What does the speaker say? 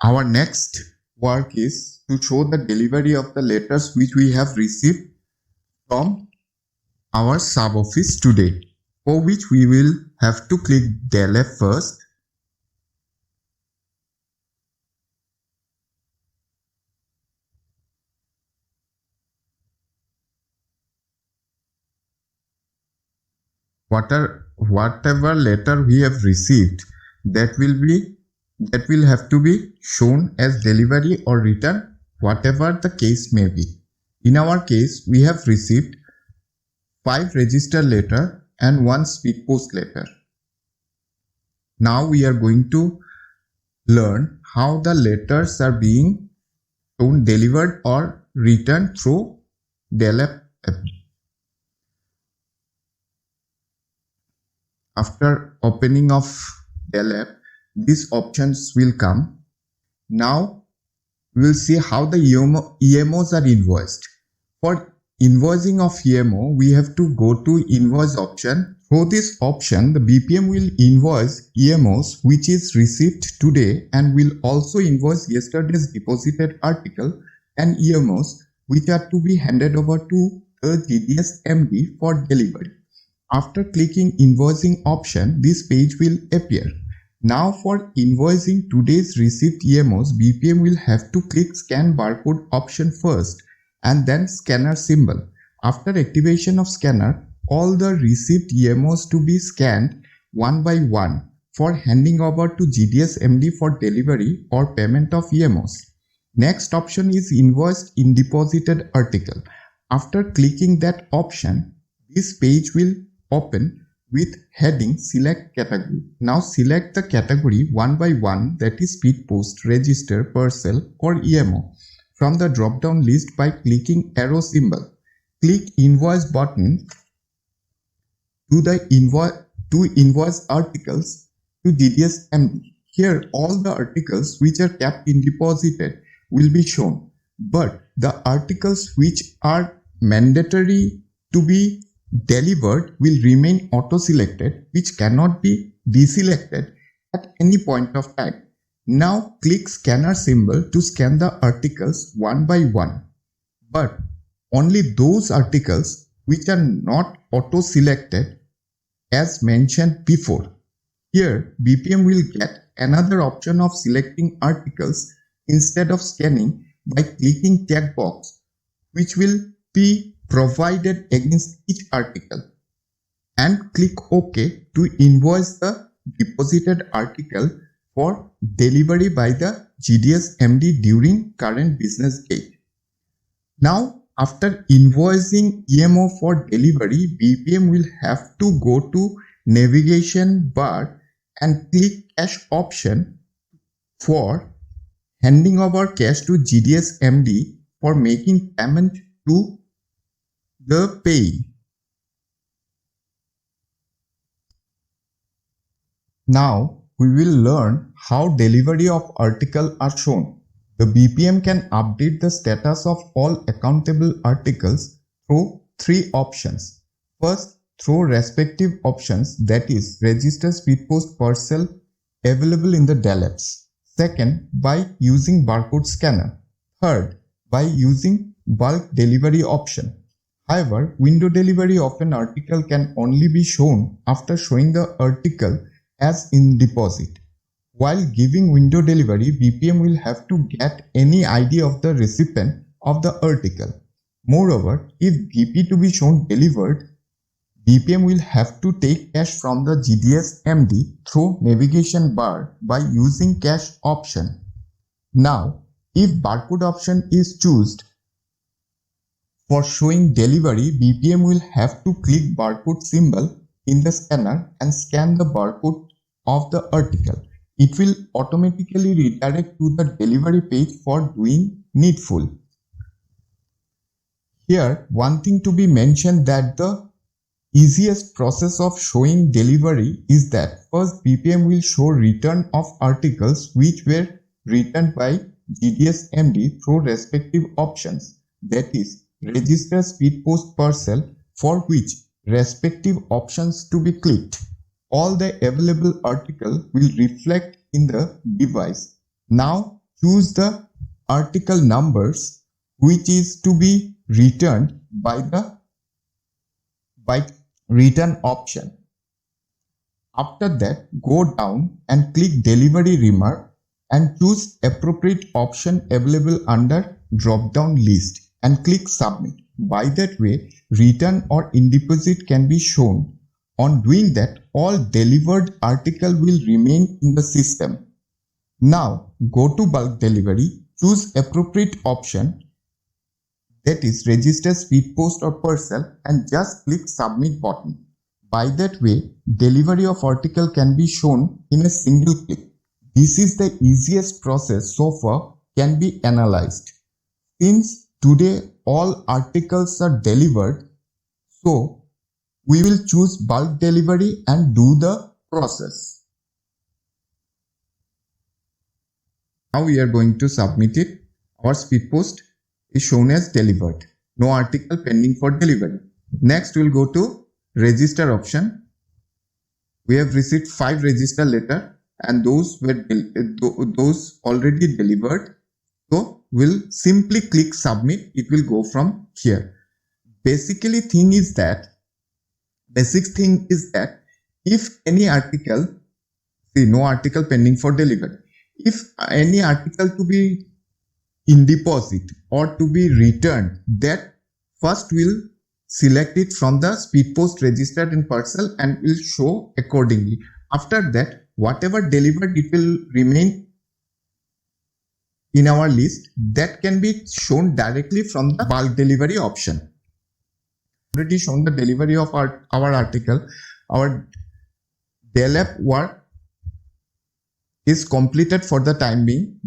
Our next work is to show the delivery of the letters which we have received from our sub office today, for which we will have to click Del F first. Whatever letter we have received, that will have to be shown as delivery or return, whatever the case may be. In our case, we have received 5 register letter and 1 speed post letter. Now we are going to learn how the letters are being shown delivered or returned through Del F. After opening of Del F, these options will come. Now we will see how the EMOs are invoiced. For invoicing of EMO, we have to go to invoice option. Through this option, the BPM will invoice EMOs which is received today and will also invoice yesterday's deposited article and EMOs which are to be handed over to the GDS MD for delivery. After clicking invoicing option, this page will appear. Now for invoicing today's received EMOs, BPM will have to click scan barcode option first and then scanner symbol. After activation of scanner, all the received EMOs to be scanned one by one for handing over to GDS MD for delivery or payment of EMOs. Next option is invoiced in deposited article. After clicking that option, this page will open with heading select category. Now select the category one by one, that is speed post, register, parcel or EMO from the drop down list by clicking arrow symbol. Click invoice button to invoice articles to GDS MD. Here all the articles which are kept in deposited will be shown, but the articles which are mandatory to be delivered will remain auto-selected, which cannot be deselected at any point of time. Now click scanner symbol to scan the articles one by one, but only those articles which are not auto-selected as mentioned before. Here BPM will get another option of selecting articles instead of scanning by clicking checkbox, which will be provided against each article, and click OK to invoice the deposited article for delivery by the GDS MD during current business day. Now after invoicing EMO for delivery, BPM will have to go to navigation bar and click cash option for handing over cash to GDS MD for making payment to the payee. Now we will learn how delivery of article are shown. The BPM can update the status of all accountable articles through 3 options. First, through respective options, that is register, speed post, parcel available in the Del Fs. Second, by using barcode scanner. Third, by using bulk delivery option. However, window delivery of an article can only be shown after showing the article as in deposit. While giving window delivery, BPM will have to get any ID of the recipient of the article. Moreover, if BP to be shown delivered, BPM will have to take cash from the GDS MD through navigation bar by using cash option. Now, if barcode option is chosen, for showing delivery, BPM will have to click barcode symbol in the scanner and scan the barcode of the article. It will automatically redirect to the delivery page for doing needful. Here, one thing to be mentioned that the easiest process of showing delivery is that first BPM will show return of articles which were returned by GDS MD through respective options, that is register, speed post, parcel, for which respective options to be clicked. All the available article will reflect in the device. Now choose the article numbers which is to be returned by return option. After that, go down and click delivery remark and choose appropriate option available under drop down list and click submit. By that way, return or in deposit can be shown. On doing that, all delivered article will remain in the system. Now go to bulk delivery, choose appropriate option, that is register speed post or parcel, and just click submit button. By that way, delivery of article can be shown in a single click. This is the easiest process so far can be analyzed. Since today all articles are delivered, so we will choose bulk delivery and do the process. Now we are going to submit it. Our speed post is shown as delivered. No article pending for delivery. Next we will go to register option. We have received 5 register letter and those were those already delivered. So we'll simply click submit. It will go from here. Basic thing is that if any article, see no article pending for delivery. If any article to be in deposit or to be returned, that first will select it from the speed post registered in parcel and will show accordingly. After that, whatever delivered, it will remain in our list. That can be shown directly from the bulk delivery option. Already shown the delivery of our article. Our DLF work is completed for the time being.